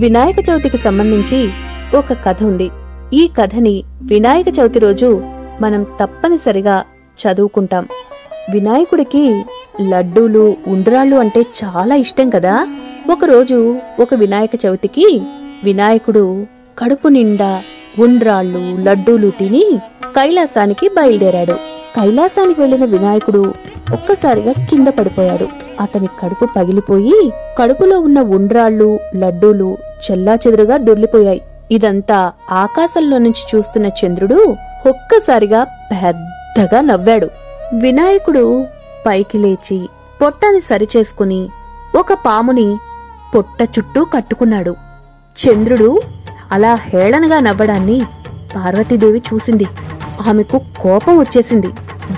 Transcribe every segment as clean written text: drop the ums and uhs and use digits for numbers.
వినాయక చవితికి సంబంధించి ఒక కథ ఉంది. ఈ కథని వినాయక చవితి రోజు మనం తప్పనిసరిగా చదువుకుంటాం. వినాయకుడికి లడ్డూలు, ఉండ్రాళ్ళు అంటే చాలా ఇష్టం కదా. ఒకరోజు ఒక వినాయక చవితికి వినాయకుడు కడుపు నిండా ఉండ్రాళ్ళు, లడ్డూలు తిని కైలాసానికి బయలుదేరాడు. కైలాసానికి వెళ్లిన వినాయకుడు ఒక్కసారిగా కింద పడిపోయాడు. అతని కడుపు పగిలిపోయి కడుపులో ఉన్న ఉండ్రాళ్ళు, లడ్డూలు చెల్లాచెదురుగా దొర్లిపోయాయి. ఇదంతా ఆకాశంలో నుంచి చూస్తున్న చంద్రుడు ఒక్కసారిగా పెద్దగా నవ్వాడు. వినాయకుడు పైకి లేచి పొట్టని సరిచేసుకుని ఒక పాముని పొట్ట చుట్టూ కట్టుకున్నాడు. చంద్రుడు అలా హేళనగా నవ్వడాన్ని పార్వతీదేవి చూసింది. ఆమెకు కోపం వచ్చేసింది.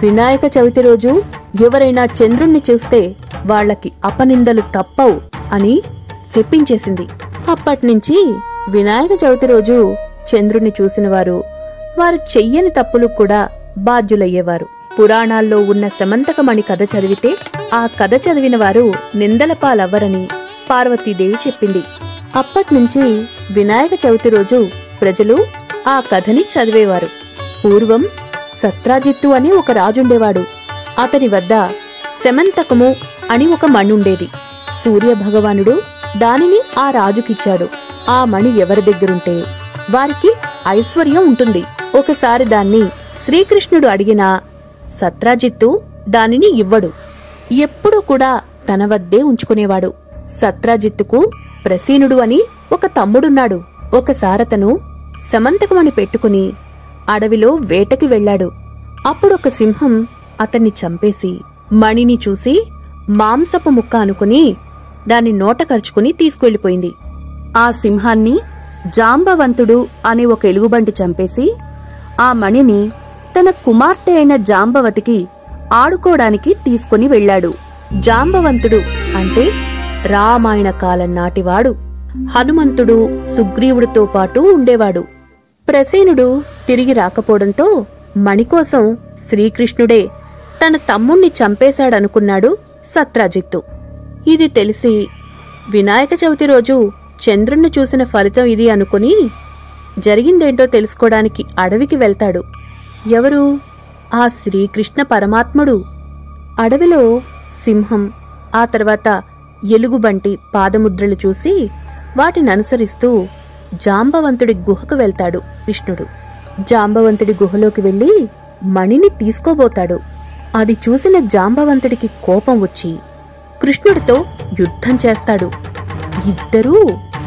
వినాయక చవితి రోజు ఎవరైనా చంద్రుణ్ణి చూస్తే వాళ్లకి అపనిందలు తప్పవు అని శపించేసింది. అప్పట్నుంచి వినాయక చవితి రోజు చంద్రుణ్ణి చూసిన వారు చెయ్యని తప్పులు కూడా బాధ్యులయ్యేవారు. పురాణాల్లో ఉన్న సమంతకమణి కథ చదివితే ఆ కథ చదివిన వారు నిందల పాలవ్వరని పార్వతీదేవి చెప్పింది. అప్పట్నుంచి వినాయక చవితి రోజు ప్రజలు ఆ కథని చదివేవారు. పూర్వం సత్రాజిత్తు అని ఒక రాజుండేవాడు. అతని వద్ద శమంతకము అని ఒక మణుండేది. సూర్యభగవానుడు దానిని ఆ రాజుకిచ్చాడు. ఆ మణి ఎవరి దగ్గరుంటే వారికి ఐశ్వర్యం ఉంటుంది. ఒకసారి దాన్ని శ్రీకృష్ణుడు అడిగినా సత్రాజిత్తు దానిని ఇవ్వడు. ఎప్పుడూ కూడా తన వద్దే ఉంచుకునేవాడు. సత్రాజిత్తుకు ప్రసీనుడు అని ఒక తమ్ముడున్నాడు. ఒకసారతను సమంతకమణి పెట్టుకుని అడవిలో వేటకి వెళ్లాడు. అప్పుడొక సింహం అతన్ని చంపేసి మణిని చూసి మాంసపు ముక్క అనుకుని దాన్ని నోట కరుచుకుని తీసుకువెళ్లిపోయింది. ఆ సింహాన్ని జాంబవంతుడు అనే ఒక ఎలుగుబంటి చంపేసి ఆ మణిని తన కుమార్తె అయిన జాంబవతికి ఆడుకోవడానికి తీసుకుని వెళ్లాడు. జాంబవంతుడు అంటే రామాయణ కాలం నాటివాడు. హనుమంతుడు, సుగ్రీవుడితో పాటు ఉండేవాడు. ప్రసేనుడు తిరిగి రాకపోవడంతో మణికోసం శ్రీకృష్ణుడే తన తమ్ముణ్ణి చంపేశాడనుకున్నాడు సత్రాజిత్తు. ఇది తెలిసి వినాయక చవితి రోజు చంద్రుణ్ణి చూసిన ఫలితం ఇది అనుకుని జరిగిందేంటో తెలుసుకోవడానికి అడవికి వెళ్తాడు. ఎవరు? ఆ శ్రీకృష్ణ పరమాత్ముడు. అడవిలో సింహం, ఆ తర్వాత ఎలుగుబంటి పాదముద్రలు చూసి వాటిననుసరిస్తూ జాంబవంతుడి గుహకు వెళ్తాడు కృష్ణుడు. జాంబవంతుడి గుహలోకి వెళ్లి మణిని తీసుకోబోతాడు. అది చూసిన జాంబవంతుడికి కోపం వచ్చి కృష్ణుడితో యుద్ధం చేస్తాడు. ఇద్దరూ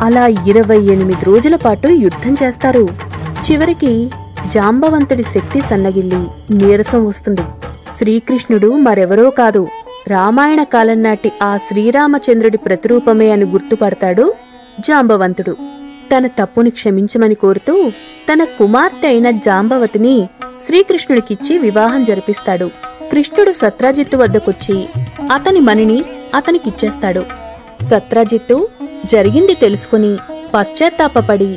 అలా 28 రోజుల పాటు యుద్ధం చేస్తారు. చివరికి జాంబవంతుడి శక్తి సన్నగిల్లి నీరసం వస్తుంది. శ్రీకృష్ణుడు మరెవరో కాదు, రామాయణ కాలం నాటి ఆ శ్రీరామచంద్రుడి ప్రతిరూపమే అని గుర్తుపడతాడు జాంబవంతుడు. తన తప్పుని క్షమించమని కోరుతూ తన కుమార్తె అయిన జాంబవతిని శ్రీకృష్ణుడికిచ్చి వివాహం జరిపిస్తాడు. కృష్ణుడు సత్రాజిత్తు వద్దకొచ్చి అతని మణిని అతనికిచ్చేస్తాడు. సత్రాజిత్తు జరిగింది తెలుసుకుని పశ్చాత్తాపపడి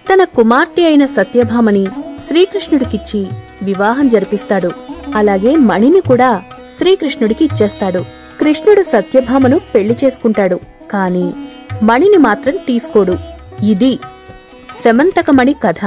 తన కుమార్తె అయిన సత్యభామని శ్రీకృష్ణుడికిచ్చి వివాహం జరిపిస్తాడు. అలాగే మణిని కూడా శ్రీకృష్ణుడికి ఇచ్చేస్తాడు. కృష్ణుడు సత్యభామను పెళ్లి చేసుకుంటాడు. కాని మణిని మాత్రం తీసుకోడు. ఇది శమంతకమణి కథ.